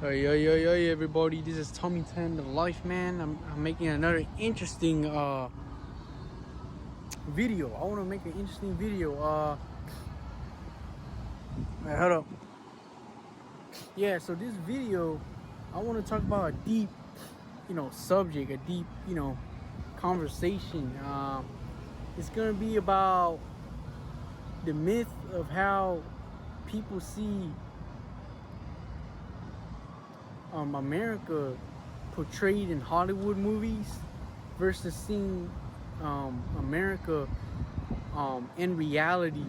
Yo, everybody, this is Tommy 10 the Life Man. I'm making another interesting video. I want to make an interesting video. Wait, hold up. Yeah, so this video, I want to talk about a deep, subject, a deep, conversation. It's going to be about the myth of how people see America portrayed in Hollywood movies versus seeing America in reality,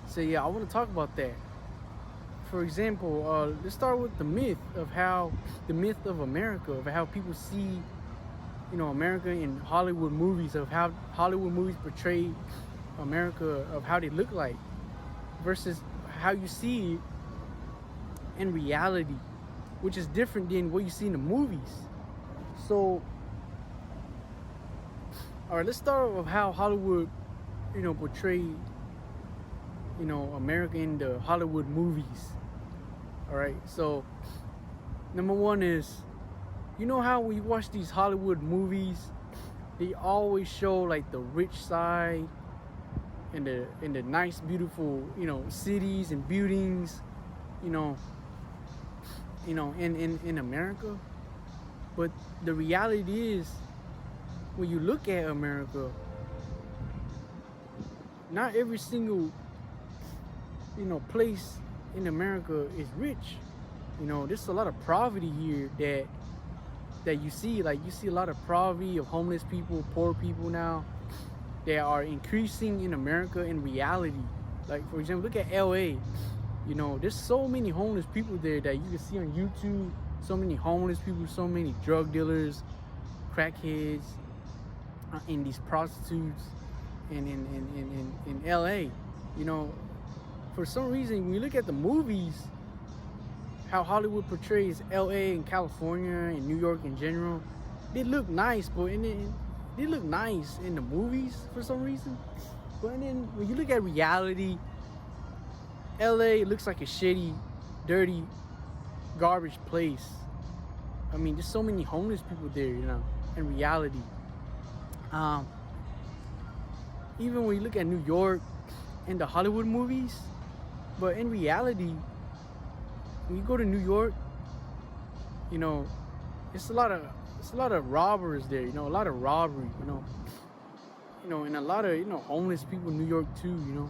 So yeah, I want to talk about that. For example, let's start with the myth of America, of how people see, America in Hollywood movies, of how Hollywood movies portray America, of how they look like, versus how you see it in reality, which is different than what you see in the movies. So, all right, let's start with how Hollywood, portray, America in the Hollywood movies. All right, so number one is, how when you watch these Hollywood movies, they always show like the rich side and the nice, beautiful, cities and buildings, in America. But the reality is, when you look at America, not every single, place in America is rich. There's a lot of poverty here that you see. Like, you see a lot of poverty of homeless people, poor people now, that are increasing in America in reality. Like, for example, look at LA. There's so many homeless people there that you can see on YouTube. So many homeless people, so many drug dealers, crackheads, and these prostitutes in LA. For some reason, when you look at the movies, how Hollywood portrays LA and California and New York in general, they look nice, but they look nice in the movies for some reason. But then when you look at reality, LA looks like a shitty, dirty, garbage place. I mean, there's so many homeless people there, in reality. Even when you look at New York and the Hollywood movies, but in reality, when you go to New York, it's a lot of robbers there, a lot of robbery, and a lot of, homeless people in New York too,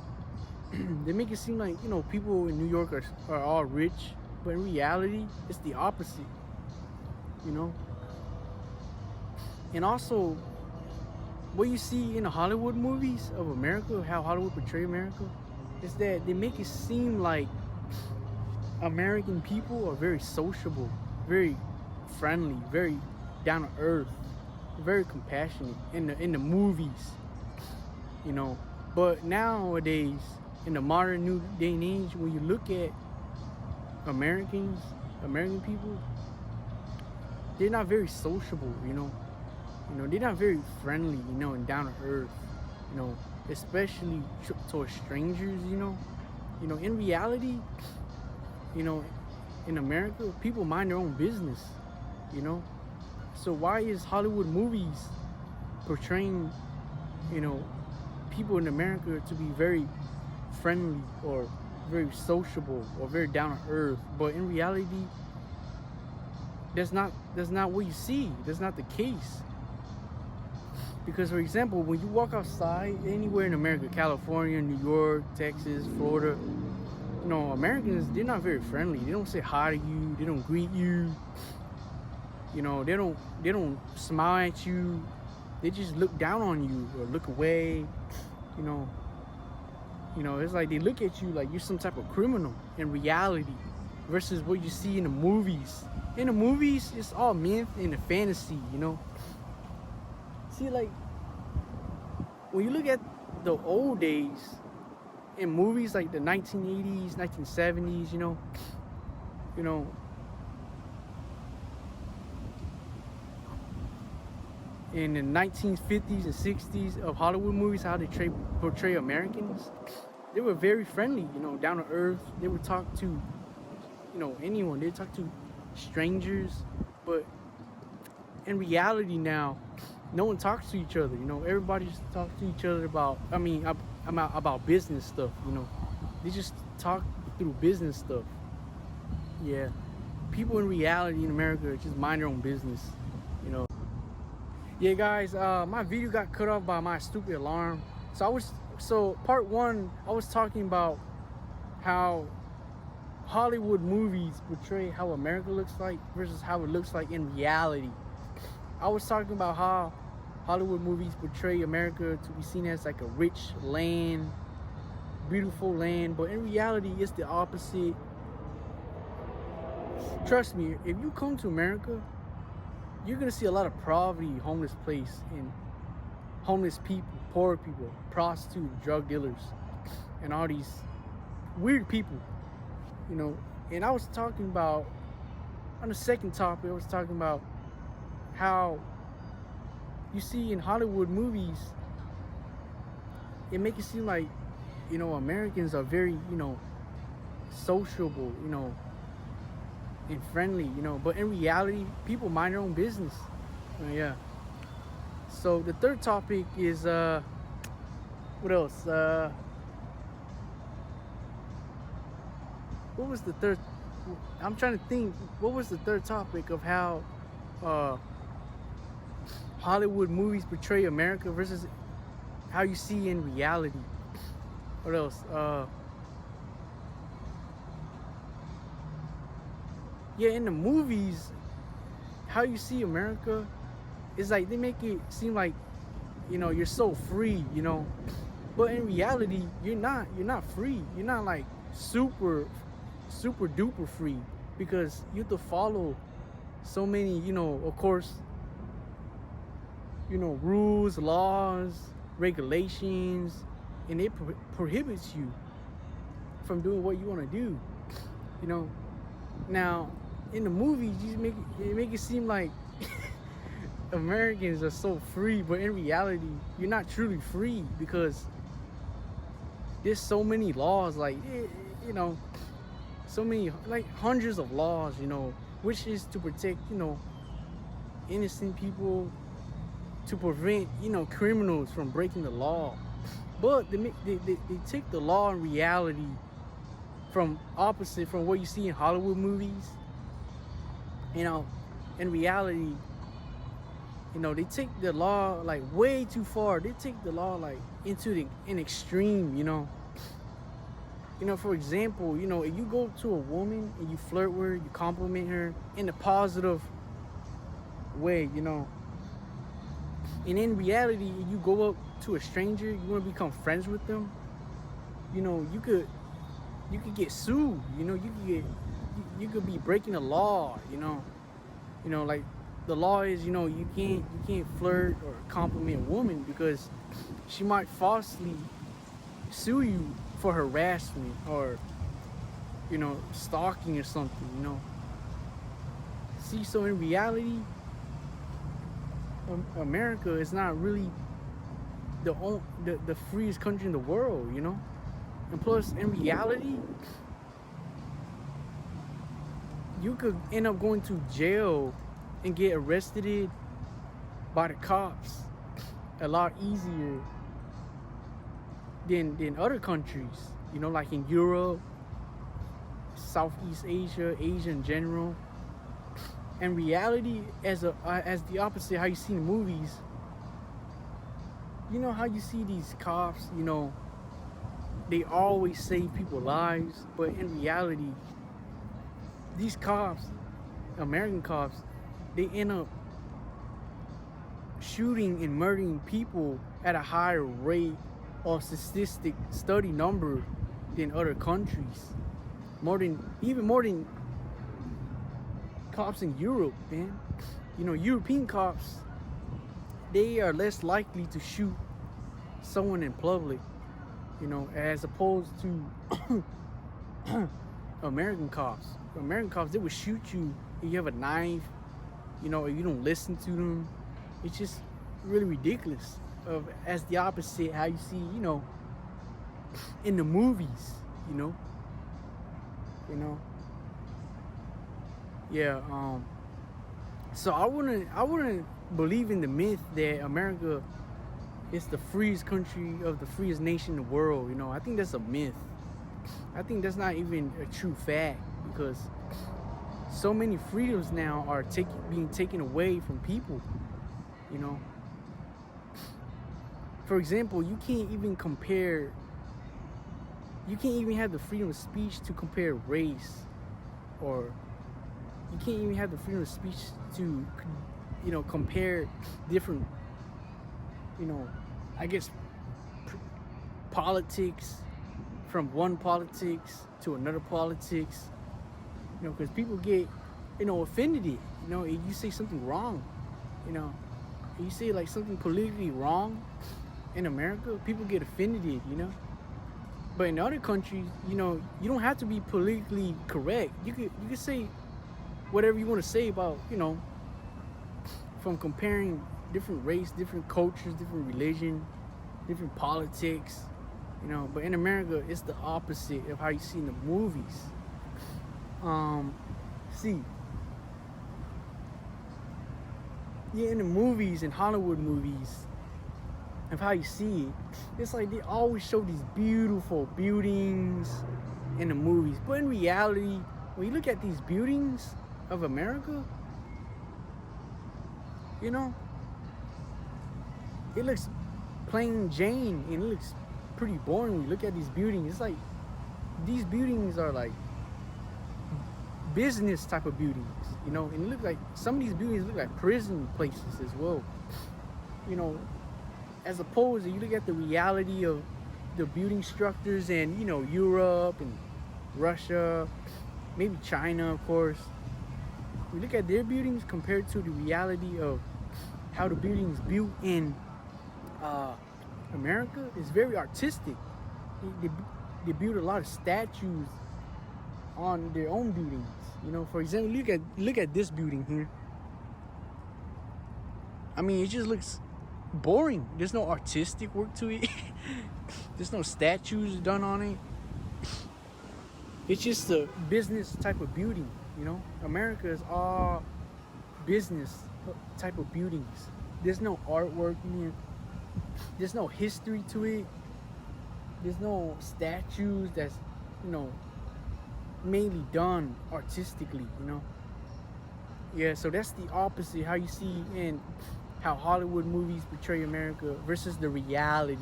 They make it seem like, people in New York are all rich, but in reality, it's the opposite, And also, what you see in the Hollywood movies of America, how Hollywood portray America, is that they make it seem like American people are very sociable, very friendly, very down to earth, very compassionate in the movies, But nowadays, in the modern new day and age, when you look at American people, they're not very sociable, they're not very friendly, and down to earth, especially towards strangers, in reality, in America, people mind their own business, So why is Hollywood movies portraying, people in America to be very friendly or very sociable or very down to earth, but in reality, that's not what you see. That's not the case. Because, for example, when you walk outside anywhere in America, California, New York, Texas, Florida, Americans, they're not very friendly. They don't say hi to you. They don't greet you. They don't smile at you. They just look down on you or look away. It's like they look at you like you're some type of criminal in reality, versus what you see in the movies. In the movies, it's all myth and a fantasy, See, like, when you look at the old days in movies like the 1980s, 1970s, in the 1950s and 60s of Hollywood movies, how they portray Americans, they were very friendly, down to earth. They would talk to, anyone. They would talk to strangers. But in reality now, no one talks to each other. Everybody just talks to each other about, about business stuff. They just talk through business stuff. Yeah, people in reality in America just mind their own business. Yeah, guys, my video got cut off by my stupid alarm. So part one, I was talking about how Hollywood movies portray how America looks like versus how it looks like in reality. I was talking about how Hollywood movies portray America to be seen as like a rich land, beautiful land, but in reality, it's the opposite. Trust me, if you come to America, you're gonna see a lot of poverty, homeless place, and homeless people, poor people, prostitutes, drug dealers, and all these weird people, And I was talking about, on the second topic, I was talking about how you see in Hollywood movies, it makes it seem like, Americans are very, sociable, and friendly, but in reality, people mind their own business. Yeah. So the third topic is what else? What was the third? I'm trying to think. What was the third topic of how Hollywood movies portray America versus how you see in reality? What else? Yeah, in the movies, how you see America is like they make it seem like, you're so free, but in reality, you're not free. You're not like super duper free, because you have to follow so many, of course, rules, laws, regulations, and it prohibits you from doing what you want to do. Now in the movies, you make it seem like Americans are so free, but in reality, you're not truly free, because there's so many laws, like, so many, like hundreds of laws, which is to protect, innocent people, to prevent, criminals from breaking the law. But they take the law in reality from opposite from what you see in Hollywood movies. In reality, they take the law like way too far. They take the law like into an extreme, for example, if you go to a woman and you flirt with her, you compliment her in a positive way, and in reality, if you go up to a stranger, you want to become friends with them, you could get sued, you could be breaking the law, like the law is, you can't flirt or compliment a woman, because she might falsely sue you for harassment or, stalking or something, See, so in reality, America is not really the freest country in the world, And plus, in reality, you could end up going to jail and get arrested by the cops a lot easier than other countries, like in Europe, Southeast Asia, Asia in general. And reality, as the opposite, how you see in the movies, how you see these cops, they always save people's lives, but in reality, these cops, American cops, they end up shooting and murdering people at a higher rate or statistic study number than other countries. Even more than cops in Europe, man. European cops, they are less likely to shoot someone in public, as opposed to American cops. American cops, they would shoot you if you have a knife, or you don't listen to them. It's just really ridiculous. As the opposite, how you see, in the movies, you know. You know. Yeah. So I wouldn't believe in the myth that America is the freest country of the freest nation in the world. You know, I think that's a myth. I think that's not even a true fact because so many freedoms now are being taken away from people. You know, for example, you can't even compare. You can't even have the freedom of speech to compare race, or you can't even have the freedom of speech to, compare different, you know, I guess, politics from one politics to another politics. You know, because people get, offended. You know, if you say something wrong, you know, if you say like something politically wrong in America, people get offended. You know. But in other countries, you don't have to be politically correct. You could say whatever you want to say about, from comparing different race, different cultures, different religion, different politics, But in America, it's the opposite of how you see in the movies. In the movies, in Hollywood movies, of how you see it, it's like they always show these beautiful buildings in the movies. But in reality, when you look at these buildings of America, it looks plain Jane and it looks pretty boring when you look at these buildings. It's like these buildings are like business type of buildings, and it look like some of these buildings look like prison places as well. As opposed to you look at the reality of the building structures in, Europe and Russia, maybe China, of course. We look at their buildings compared to the reality of how the buildings built in America. It's very artistic. They build a lot of statues on their own buildings. For example, look at this building here. I mean, it just looks boring. There's no artistic work to it. There's no statues done on it. It's just a business type of building. America is all business type of buildings. There's no artwork in it. There's no history to it. There's no statues that's mainly done artistically. Yeah, so that's the opposite how you see in how Hollywood movies portray America versus the reality,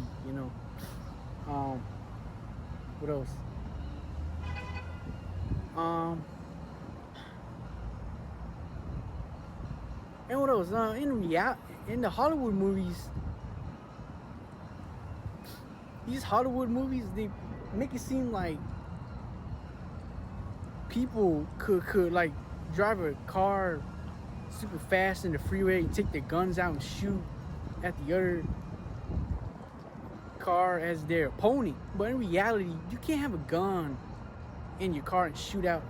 What else? And what else? In the Hollywood movies, these Hollywood movies, they make it seem like people could like drive a car super fast in the freeway and take their guns out and shoot at the other car as their opponent. But in reality, you can't have a gun in your car and shoot out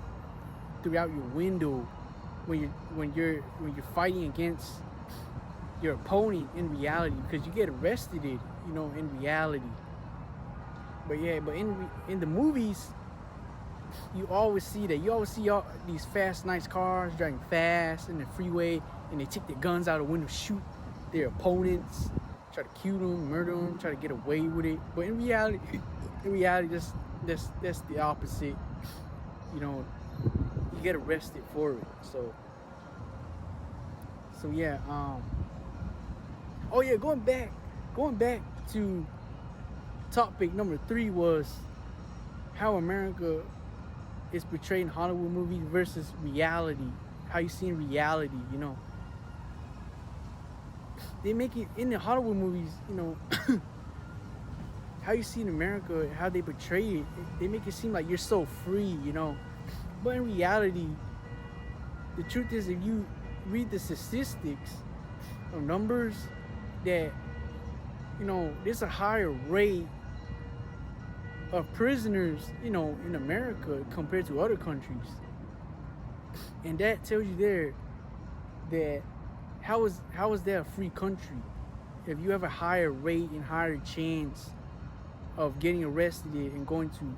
throughout your window when you're fighting against your opponent in reality, because you get arrested in reality. But in the movies, you always see that. You always see all these fast, nice cars driving fast in the freeway, and they take their guns out of the window, shoot their opponents, try to kill them, murder them, try to get away with it. But in reality, that's the opposite. You get arrested for it. So yeah. Going back to topic number 3 was how America is portrayed in Hollywood movies versus reality. How you see in reality, They make it in the Hollywood movies, how you see in America, how they portray it, they make it seem like you're so free, But in reality, the truth is, if you read the statistics or numbers, that, there's a higher rate of prisoners, in America compared to other countries. And that tells you there that how is that a free country if you have a higher rate and higher chance of getting arrested and going to,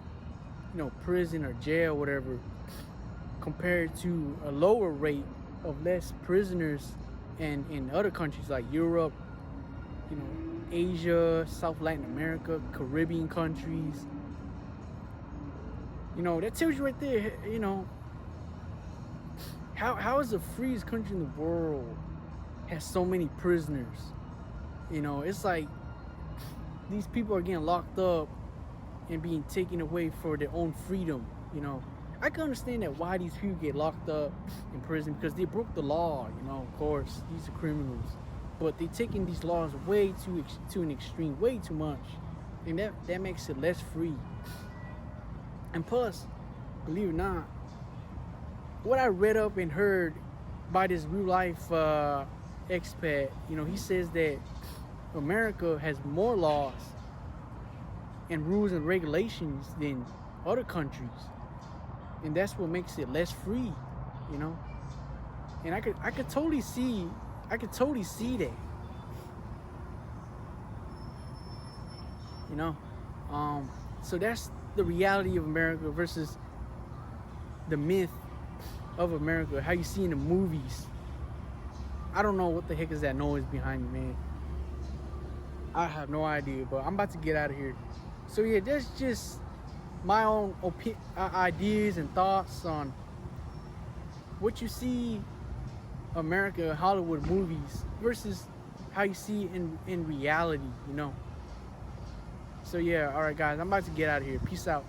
prison or jail, whatever, compared to a lower rate of less prisoners and in other countries like Europe, Asia, South Latin America, Caribbean countries. That tells you right there, how is the freest country in the world has so many prisoners? It's like these people are getting locked up and being taken away for their own freedom. I can understand that why these people get locked up in prison, because they broke the law. Of course, these are criminals, but they're taking these laws way to an extreme, way too much, and that makes it less free. And plus, believe it or not, what I read up and heard by this real life expat, he says that America has more laws and rules and regulations than other countries, and that's what makes it less free. And I could totally see that. So that's the reality of America versus the myth of America, how you see in the movies. I don't know what the heck is that noise behind me, man. I have no idea, but I'm about to get out of here. So yeah, that's just my own ideas and thoughts on what you see America, Hollywood movies versus how you see in reality, So yeah, all right guys, I'm about to get out of here. Peace out.